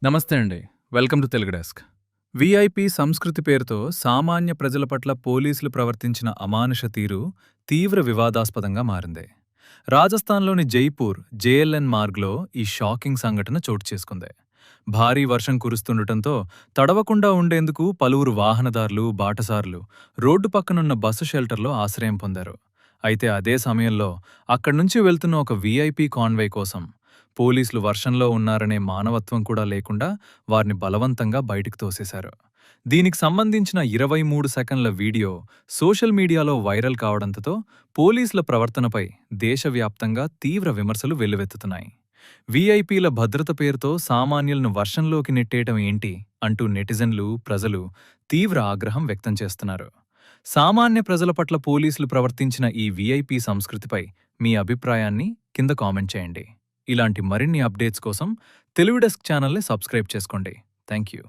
నమస్తే అండి. Welcome to Telugu desk. VIP సంస్కృతి పేరుతో సామాన్య ప్రజల పట్ల పోలీసులు ప్రవర్తించిన అమానుష తీరు తీవ్ర వివాదాస్పదంగా మారింది. రాజస్థాన్లోని జైపూర్ జేఎల్ఎన్ మార్గ్లో ఈ షాకింగ్ సంఘటన చోటు చేసుకుంది. భారీ వర్షం కురుస్తుండటంతో తడవకుండా ఉండేందుకు పలువురు వాహనదారులు, బాటసారులు రోడ్డు పక్కనున్న బస్సు షెల్టర్లో ఆశ్రయం పొందారు. అయితే అదే సమయంలో అక్కడ్నుంచి వెళ్తున్న ఒక వీఐపీ కాన్వాయ్ కోసం పోలీసులు వర్షంలో ఉన్నారనే మానవత్వం కూడా లేకుండా వారిని బలవంతంగా బయటికి తోసేశారు. దీనికి సంబంధించిన 23 సెకన్ల వీడియో సోషల్ మీడియాలో వైరల్ కావడంతో పోలీసుల ప్రవర్తనపై దేశవ్యాప్తంగా తీవ్ర విమర్శలు వెల్లువెత్తుతున్నాయి. వీఐపీల భద్రత పేరుతో సామాన్యులను వర్షంలోకి నెట్టేయటం ఏంటి అంటూ నెటిజన్లు, ప్రజలు తీవ్ర ఆగ్రహం వ్యక్తం చేస్తున్నారు. సామాన్య ప్రజల పట్ల పోలీసులు ప్రవర్తించిన ఈ వీఐపీ సంస్కృతిపై మీ అభిప్రాయాన్ని కింద కామెంట్ చేయండి. ఇలాంటి మరిన్ని అప్డేట్స్ కోసం తెలుగు డెస్క్ ఛానల్ని సబ్స్క్రైబ్ చేసుకోండి. Thank you.